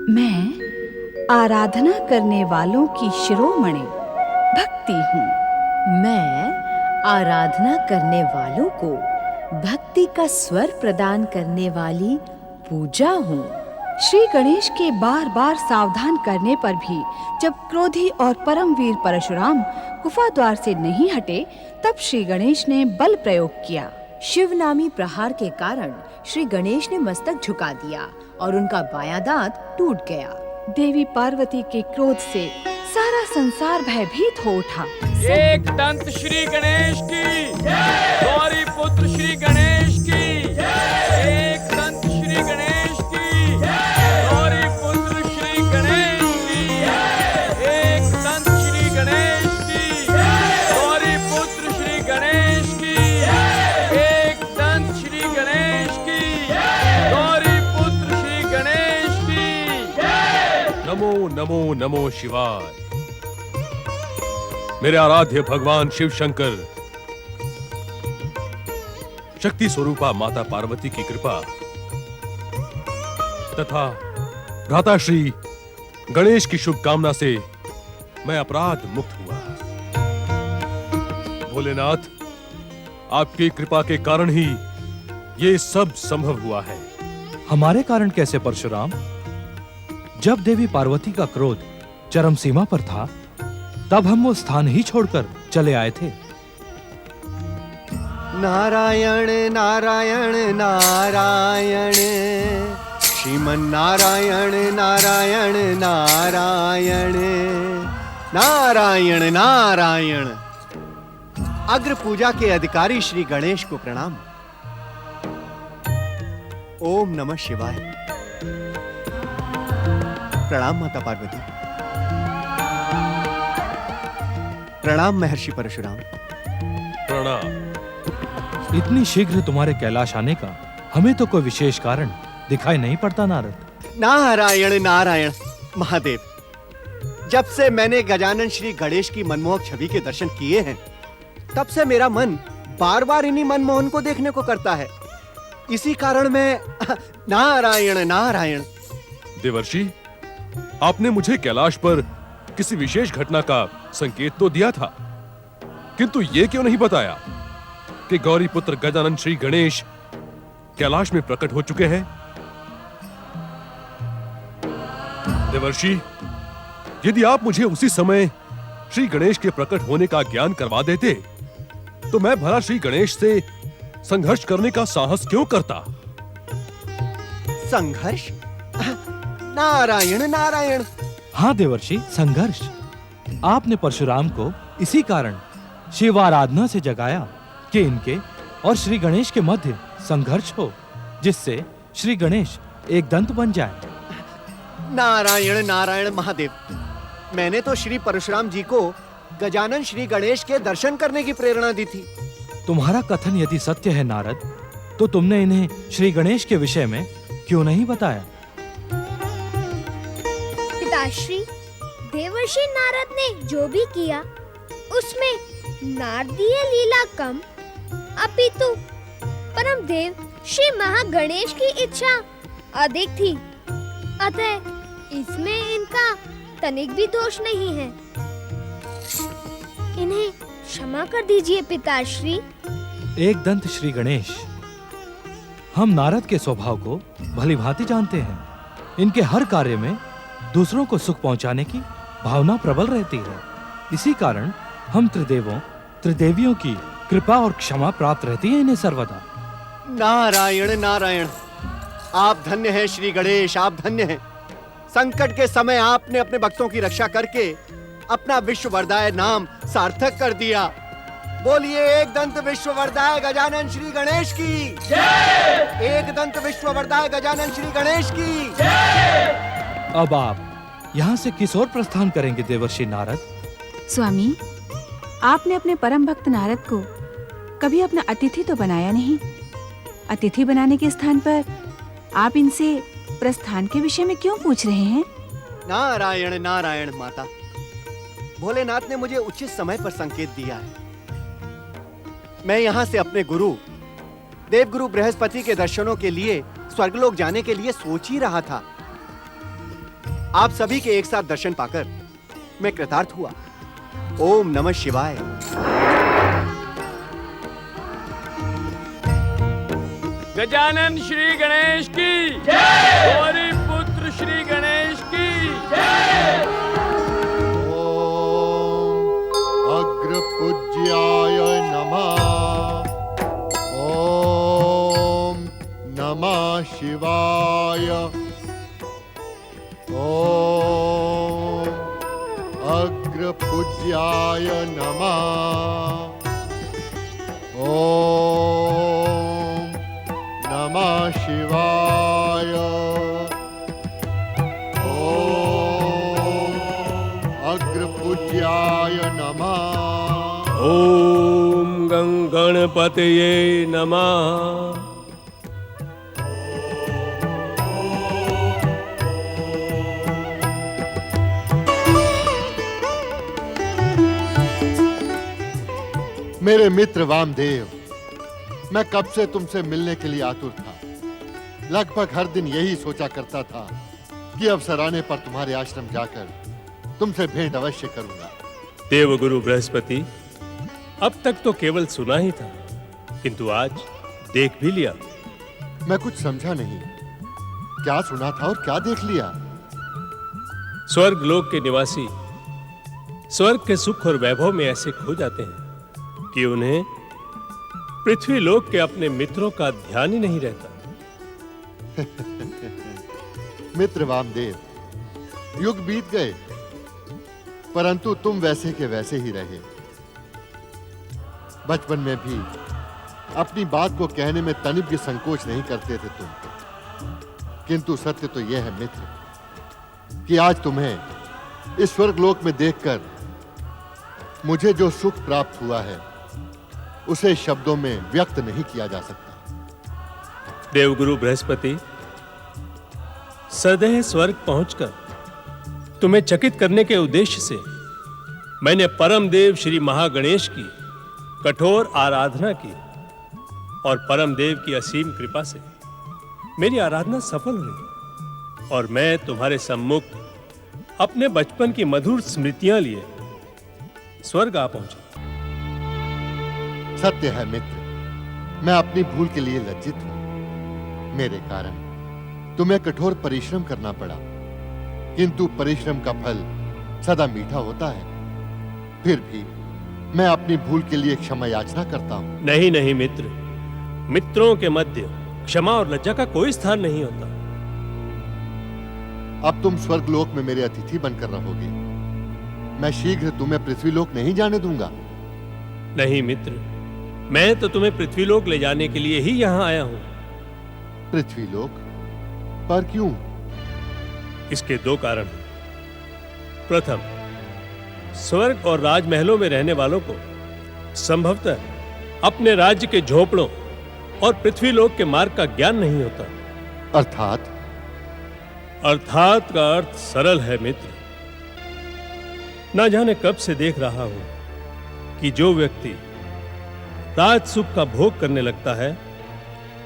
मैं आराधना करने वालों की शिरोमणि भक्ति हूँ। मैं आराधना करने वालों को भक्ति का स्वर प्रदान करने वाली पूजा हूँ। श्री गणेश के बार बार सावधान करने पर भी जब क्रोधी और परमवीर परशुराम गुफा द्वार से नहीं हटे, तब श्री गणेश ने बल प्रयोग किया। शिव नामी प्रहार के कारण श्री गणेश ने मस्तक झुका दिया और उनका बायां दांत टूट गया। देवी पार्वती के क्रोध से सारा संसार भयभीत हो उठा। एक दंत श्री गणेश की, गौरी पुत्र श्री गणेश की, एक दंत श्री गणेश की, गौरी पुत्र श्री गणेश की, एक दंत श्री गणेश की, गौरी पुत्र श्री गणेश की, एक दंत श्री गणेश की, गौरी पुत्र श्री गणेश की। नमो नमो नमो शिवाय। मेरे आराध्य भगवान शिव शंकर, शक्ति स्वरूपा माता पार्वती की कृपा तथा भ्राता श्री गणेश की शुभकामना से मैं अपराध मुक्त हुआ। भोलेनाथ, आपकी कृपा के कारण ही ये सब संभव हुआ है। हमारे कारण कैसे परशुराम? जब देवी पार्वती का क्रोध चरम सीमा पर था, तब हम वो स्थान ही छोड़कर चले आए थे। नारायण नारायण नारायण, श्रीमन नारायण नारायण नारायण, नारायण नारायण। अग्र पूजा के अधिकारी श्री गणेश को प्रणाम। ओम नमः शिवाय। प्रणाम माता पार्वती। प्रणाम महर्षि परशुराम। प्रणाम। इतनी शीघ्र तुम्हारे कैलाश आने का हमें तो कोई विशेष कारण दिखाई नहीं पड़ता नारद। नारायण नारायण महादेव, जब से मैंने गजानन श्री गणेश की मनमोहक छवि के दर्शन किए हैं, तब से मेरा मन बार बार इन्हीं मनमोहन को देखने को करता है। इसी कारण मैं नारायण नारायण। देवर्षि, आपने मुझे कैलाश पर किसी विशेष घटना का संकेत तो दिया था, किंतु ये क्यों नहीं बताया कि गौरी पुत्र गजानन श्री गणेश कैलाश में प्रकट हो चुके हैं? देवर्षि, यदि आप मुझे उसी समय श्री गणेश के प्रकट होने का ज्ञान करवा देते, तो मैं भला श्री गणेश से संघर्ष करने का साहस क्यों करता? संघर्ष? नारायण नारायण। हाँ देवर्षि, संघर्ष। आपने परशुराम को इसी कारण शिवाराधना से जगाया कि इनके और श्री गणेश के मध्य संघर्ष हो, जिससे श्री गणेश एक दंत बन जाए। नारायण नारायण महादेव, मैंने तो श्री परशुराम जी को गजानन श्री गणेश के दर्शन करने की प्रेरणा दी थी। तुम्हारा कथन यदि सत्य है नारद, तो तुमने इन्हें श्री गणेश के विषय में क्यों नहीं बताया? पिताश्री, देवर्षि नारद ने जो भी किया, उसमें नारदीय लीला कम, अपितु परमदेव श्री महागणेश की इच्छा अधिक थी। अतः इसमें इनका तनिक भी दोष नहीं है। इन्हें क्षमा कर दीजिए पिताश्री। एक दंत श्री गणेश, हम नारद के स्वभाव को भलीभांति जानते हैं। इनके हर कार्य में दूसरों को सुख पहुंचाने की भावना प्रबल रहती है। इसी कारण हम त्रिदेवों त्रिदेवियों की कृपा और क्षमा प्राप्त रहती है इन्हें सर्वदा। नारायण नारायण। आप धन्य हैं श्री गणेश, आप धन्य हैं। संकट के समय आपने अपने भक्तों की रक्षा करके अपना विश्ववरदाय नाम सार्थक कर दिया। बोलिए एक दंत विश्ववरदाय गजानन श्री गणेश की जय। एक दंत विश्ववरदाय गजानन श्री गणेश की जय। अब आप यहाँ से किस ओर प्रस्थान करेंगे देवर्षि नारद? स्वामी, आपने अपने परम भक्त नारद को कभी अपना अतिथि तो बनाया नहीं। अतिथि बनाने के स्थान पर आप इनसे प्रस्थान के विषय में क्यों पूछ रहे हैं? नारायण नारायण माता, भोलेनाथ ने मुझे उचित समय पर संकेत दिया है। मैं यहाँ से अपने गुरु देवगुरु बृहस्पति के दर्शनों के लिए स्वर्गलोक जाने के लिए सोच ही रहा था। आप सभी के एक साथ दर्शन पाकर मैं कृतार्थ हुआ। ओम नमः शिवाय। गजानन श्री गणेश की गौरी पुत्र श्री गणेश की अग्रपूज्याय नमः। ओम नमः शिवाय। ओम अग्रपूज्याय नमः। ओम नमः शिवाय। ओम अग्रपूज्याय नमः। ओम गणपतये नमः। मेरे मित्र वामदेव, मैं कब से तुमसे मिलने के लिए आतुर था। लगभग हर दिन यही सोचा करता था कि अवसर आने पर तुम्हारे आश्रम जाकर तुमसे भेंट अवश्य करूंगा। देवगुरु बृहस्पति, अब तक तो केवल सुना ही था, किंतु आज देख भी लिया। मैं कुछ समझा नहीं, क्या सुना था और क्या देख लिया? स्वर्ग लोक के निवासी स्वर्ग के सुख और वैभव में ऐसे खो जाते हैं कि उन्हें पृथ्वी लोक के अपने मित्रों का ध्यान ही नहीं रहता। मित्र वामदेव, युग बीत गए, परंतु तुम वैसे के वैसे ही रहे। बचपन में भी अपनी बात को कहने में तनिक भी संकोच नहीं करते थे तुम, किंतु सत्य तो यह है मित्र कि आज तुम्हें इस स्वर्गलोक में देखकर मुझे जो सुख प्राप्त हुआ है उसे शब्दों में व्यक्त नहीं किया जा सकता। देवगुरु बृहस्पति, सदैव स्वर्ग पहुंचकर तुम्हें चकित करने के उद्देश्य से मैंने परम देव श्री महागणेश की कठोर आराधना की और परम देव की असीम कृपा से मेरी आराधना सफल हुई और मैं तुम्हारे सम्मुख अपने बचपन की मधुर स्मृतियां लिए स्वर्ग आ पहुंचा। सत्य है मित्र, मैं अपनी भूल के लिए लज्जित हूं। मेरे कारण तुम्हें कठोर परिश्रम करना पड़ा, किंतु परिश्रम का फल सदा मीठा होता है। फिर भी मैं अपनी भूल के लिए क्षमा याचना करता हूं। नहीं नहीं मित्र, मित्रों के मध्य क्षमा और लज्जा का कोई स्थान नहीं होता। अब तुम स्वर्गलोक में मेरे अतिथि बनकर रहोगे। मैं शीघ्र तुम्हें पृथ्वीलोक नहीं जाने दूंगा। नहीं मित्र, मैं तो तुम्हें पृथ्वीलोक ले जाने के लिए ही यहां आया हूं। पृथ्वीलोक? पर क्यों? इसके दो कारण हैं। प्रथम, स्वर्ग और राजमहलों में रहने वालों को संभवतः अपने राज्य के झोपड़ों और पृथ्वीलोक के मार्ग का ज्ञान नहीं होता। अर्थात? अर्थात का अर्थ सरल है मित्र। ना जाने कब से देख रहा हूं कि जो व्यक्ति राज सुख का भोग करने लगता है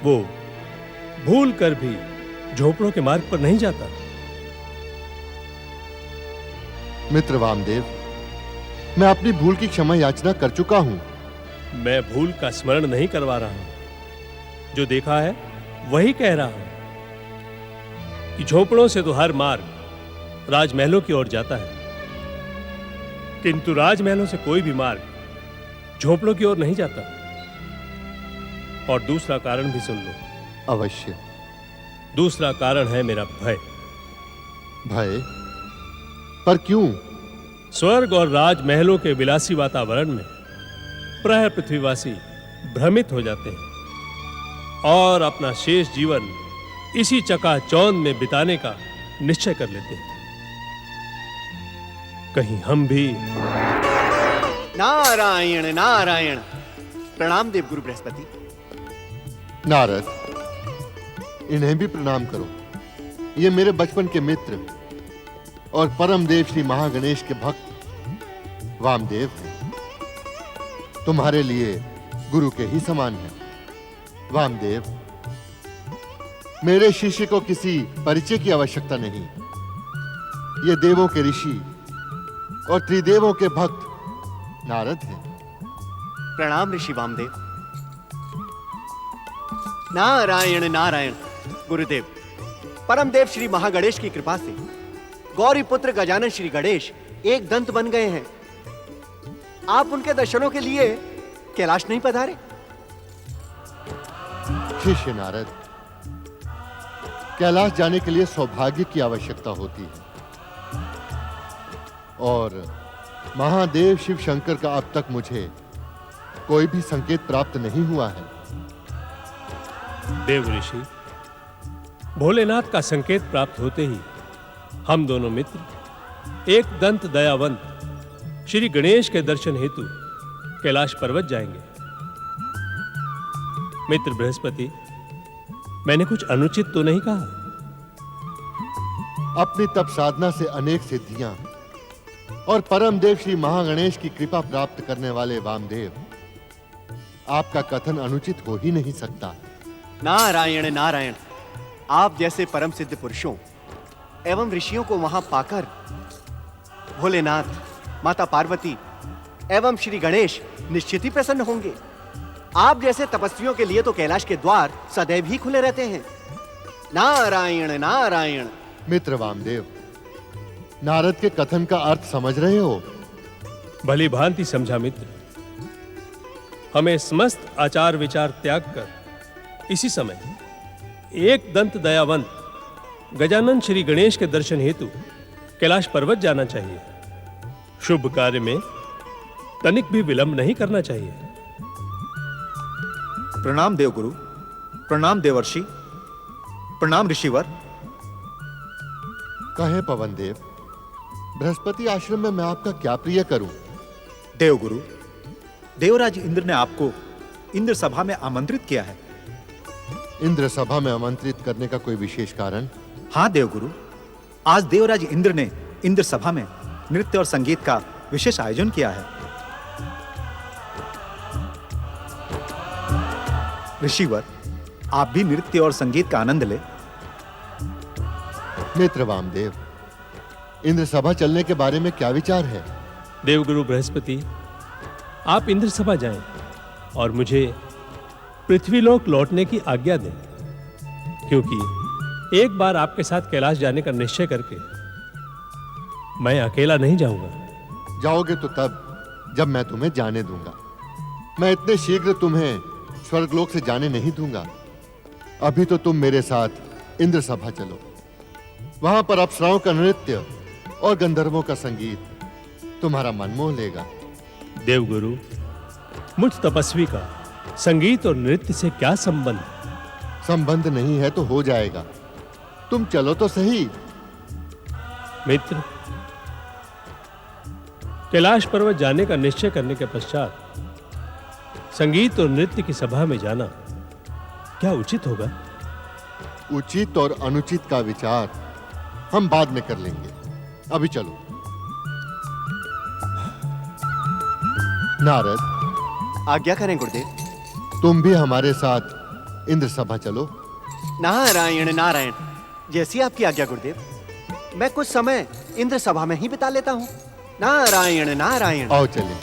वो भूल कर भी झोपड़ों के मार्ग पर नहीं जाता। मित्र वामदेव, मैं अपनी भूल की क्षमा याचना कर चुका हूं। मैं भूल का स्मरण नहीं करवा रहा हूं, जो देखा है वही कह रहा हूं कि झोपड़ों से तो हर मार्ग राजमहलों की ओर जाता है, किंतु राजमहलों से कोई भी मार्ग झोपड़ों की ओर नहीं जाता। और दूसरा कारण भी सुन लो। अवश्य। दूसरा कारण है मेरा भय। भय? पर क्यों? स्वर्ग और राजमहलों के विलासी वातावरण में प्राय पृथ्वीवासी भ्रमित हो जाते हैं और अपना शेष जीवन इसी चकाचौंध में बिताने का निश्चय कर लेते हैं। कहीं हम भी। नारायण नारायण। प्रणाम देवगुरु बृहस्पति। नारद, इन्हें भी प्रणाम करो। ये मेरे बचपन के मित्र और परम देव श्री महागणेश के भक्त वामदेव हैं। तुम्हारे लिए गुरु के ही समान हैं। वामदेव, मेरे शिष्य को किसी परिचय की आवश्यकता नहीं। ये देवों के ऋषि और त्रिदेवों के भक्त नारद हैं। प्रणाम ऋषि वामदेव। नारायण नारायण। गुरुदेव, परमदेव श्री महागणेश की कृपा से गौरी पुत्र गजानन श्री गणेश एक दंत बन गए हैं। आप उनके दर्शनों के लिए कैलाश नहीं पधारे? शिष्य नारद, कैलाश जाने के लिए सौभाग्य की आवश्यकता होती है और महादेव शिव शंकर का अब तक मुझे कोई भी संकेत प्राप्त नहीं हुआ है। देव ऋषि, भोलेनाथ का संकेत प्राप्त होते ही हम दोनों मित्र एक दंत दयावंत श्री गणेश के दर्शन हेतु कैलाश पर्वत जाएंगे। मित्र बृहस्पति, मैंने कुछ अनुचित तो नहीं कहा? अपनी तप साधना से अनेक सिद्धियां और परम देव श्री महागणेश की कृपा प्राप्त करने वाले वामदेव, आपका कथन अनुचित हो ही नहीं सकता। नारायण नारायण। आप जैसे परम सिद्ध पुरुषों एवं ऋषियों को वहां पाकर भोलेनाथ, माता पार्वती एवं श्री गणेश निश्चित ही प्रसन्न होंगे। आप जैसे तपस्वियों के लिए तो कैलाश के द्वार सदैव ही खुले रहते हैं। नारायण नारायण। मित्र वामदेव, नारद के कथन का अर्थ समझ रहे हो? भली भांति समझा मित्र। हमें समस्त आचार विचार त्याग कर इसी समय एक दंत दयावंत गजानन श्री गणेश के दर्शन हेतु कैलाश पर्वत जाना चाहिए। शुभ कार्य में तनिक भी विलंब नहीं करना चाहिए। प्रणाम देवगुरु, प्रणाम देवर्षि, प्रणाम ऋषिवर। कहे पवन देव, बृहस्पति आश्रम में मैं आपका क्या प्रिय करूं? देवगुरु, देवराज इंद्र ने आपको इंद्र सभा में आमंत्रित किया है। इंद्र सभा में आमंत्रित करने का कोई विशेष कारण? हाँ देवगुरु, आज देवराज इंद्र ने इंद्र सभा में नृत्य और संगीत का विशेष आयोजन किया है। ऋषिवर, आप भी नृत्य और संगीत का आनंद ले। मित्र वामदेव, इंद्र सभा चलने के बारे में क्या विचार है? देवगुरु बृहस्पति, आप इंद्र सभा जाएं और मुझे पृथ्वीलोक लौटने की आज्ञा दें, क्योंकि एक बार आपके साथ कैलाश जाने का निश्चय करके मैं अकेला नहीं जाऊंगा। जाओगे तो तब जब मैं तुम्हें जाने दूंगा। मैं इतने शीघ्र तुम्हें स्वर्गलोक से जाने नहीं दूंगा। अभी तो तुम मेरे साथ इंद्र सभा चलो। वहां पर अप्सराओं का नृत्य और गंधर्वों का संगीत तुम्हारा मन मोह लेगा। देवगुरु, मुझ तपस्वी का संगीत और नृत्य से क्या संबंध? संबंध नहीं है तो हो जाएगा। तुम चलो तो सही। मित्र, कैलाश पर्वत जाने का निश्चय करने के पश्चात संगीत और नृत्य की सभा में जाना क्या उचित होगा? उचित और अनुचित का विचार हम बाद में कर लेंगे। अभी चलो। नारद, आज्ञा करें गुरुदेव। तुम भी हमारे साथ इंद्र सभा चलो। नारायण नारायण। जैसी आपकी आज्ञा गुरुदेव। मैं कुछ समय इंद्र सभा में ही बिता लेता हूं। नारायण नारायण। आओ चलें।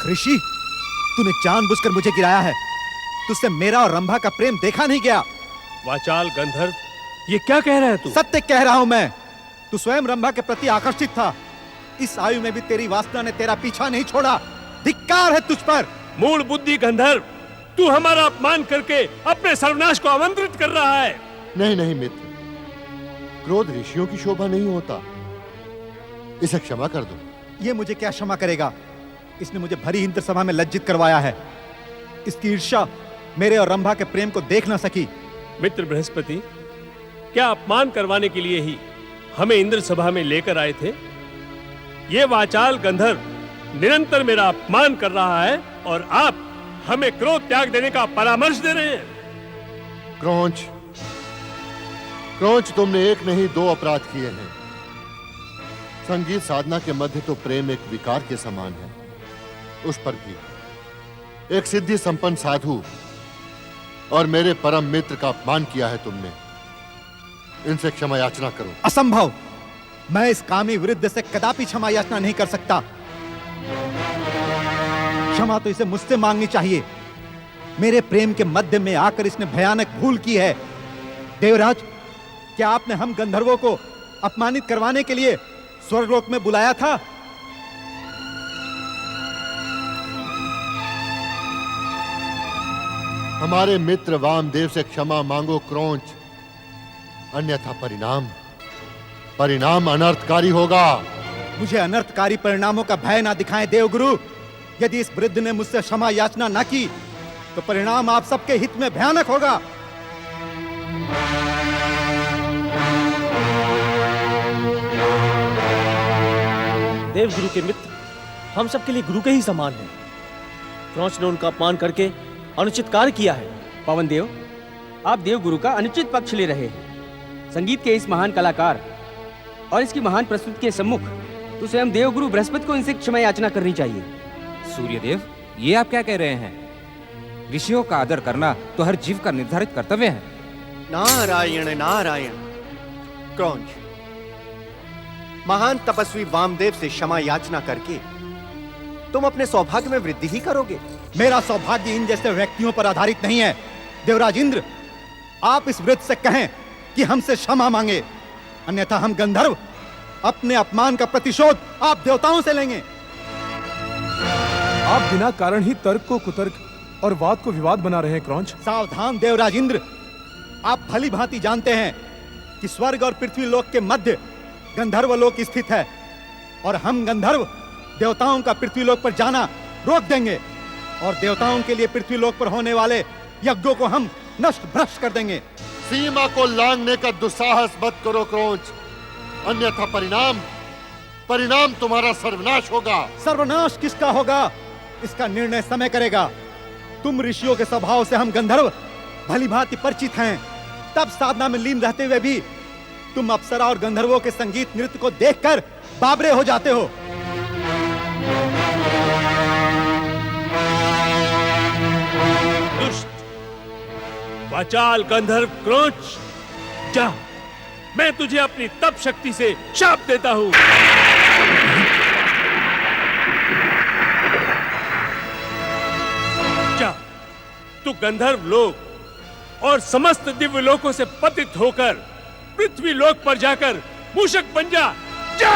ऋषि, तूने जानबूझकर मुझे गिराया है। तुझसे मेरा और रंभा का प्रेम देखा नहीं गया। वाचाल गंधर्व, ये क्या कह रहा है तू? सत्य कह रहा हूं मैं। तू स्वयं रंभा के प्रति आकर्षित था। इस आयु में भी तेरी वासना ने तेरा पीछा नहीं छोड़ा। धिक्कार है तुझ पर। मूल बुद्धि गंधर्व, तू हमारा अपमान करके अपने सर्वनाश को आमंत्रित कर रहा है। नहीं नहीं मित्र, क्रोध ऋषियों की शोभा नहीं होता। इसे क्षमा कर दो। ये मुझे क्या क्षमा करेगा? इसने मुझे भरी इंद्र सभा में लज्जित करवाया है। इसकी ईर्ष्या मेरे और रंभा के प्रेम को देख न सकी। मित्र बृहस्पति, क्या अपमान करवाने के लिए ही हमें इंद्र सभा में लेकर आए थे? ये वाचाल गंधर्व निरंतर मेरा अपमान कर रहा है और आप हमें क्रोध त्याग देने का परामर्श दे रहे हैं। क्रौंच, क्रौंच, तुमने एक नहीं दो अपराध किए हैं। संगीत साधना के मध्य तो प्रेम एक विकार के समान है, उस पर भी एक सिद्धि संपन्न साधु और मेरे परम मित्र का अपमान किया है तुमने। इनसे क्षमा याचना करो। असंभव। मैं इस कामी वृद्ध से कदापि क्षमा याचना नहीं कर सकता। क्षमा तो इसे मुझसे मांगनी चाहिए। मेरे प्रेम के मध्य में आकर इसने भयानक भूल की है। देवराज, क्या आपने हम गंधर्वों को अपमानित करवाने के लिए स्वर्गलोक में बुलाया था? हमारे मित्र वामदेव से क्षमा मांगो क्रौंच, अन्यथा परिणाम अनर्थकारी होगा। मुझे अनर्थकारी परिणामों का भय ना दिखाएं देवगुरु। यदि इस वृद्ध ने मुझसे क्षमा याचना ना की तो परिणाम आप सबके हित में भयानक होगा। देवगुरु के मित्र हम सबके लिए गुरु के ही समान हैं। क्रौंच ने उनका अपमान करके अनुचित कार्य किया है। पवन देव, आप देवगुरु का अनुचित पक्ष ले रहे हैं। संगीत के इस महान कलाकार और इसकी महान प्रस्तुति के सम्मुख तो स्वयं देवगुरु बृहस्पति को इनसे क्षमा याचना करनी चाहिए। सूर्यदेव, ये आप क्या कह रहे हैं? ऋषियों का आदर करना तो हर जीव का निर्धारित कर्तव्य है। नारायण नारायण। क्रौंच, महान तपस्वी वामदेव से क्षमा याचना करके तुम अपने सौभाग्य में वृद्धि ही करोगे। मेरा सौभाग्य इन जैसे व्यक्तियों पर आधारित नहीं है। देवराज इंद्र, आप इस वृद्ध से कहें कि हमसे क्षमा मांगे, अन्यथा हम गंधर्व अपने अपमान का प्रतिशोध आप देवताओं से लेंगे। आप बिना कारण ही तर्क को कुतर्क और वाद को विवाद बना रहे हैं क्रौंच। सावधान देवराज इंद्र, आप भली भांति जानते हैं कि स्वर्ग और पृथ्वी लोक के मध्य गंधर्व लोक स्थित है और हम गंधर्व देवताओं का पृथ्वी लोक पर जाना रोक देंगे और देवताओं के लिए पृथ्वी लोक पर होने वाले यज्ञों को हम नष्ट भ्रष्ट कर देंगे। सीमा को लांघने का दुस्साहस मत करो क्रौंच, अन्यथा परिणाम तुम्हारा सर्वनाश होगा। सर्वनाश किसका होगा, इसका निर्णय समय करेगा। तुम ऋषियों के स्वभाव से हम गंधर्व भली भांति परिचित हैं। तब साधना में लीन रहते हुए भी तुम अप्सरा और गंधर्वों के संगीत नृत्य को देखकर बाबरे हो जाते हो। दुष्ट वाचाल गंधर्व क्रौंच, जा, मैं तुझे अपनी तप शक्ति से शाप देता हूं। जा, तू गंधर्व लोक और समस्त दिव्य लोकों से पतित होकर पृथ्वी लोक पर जाकर मूषक बन जा। जा!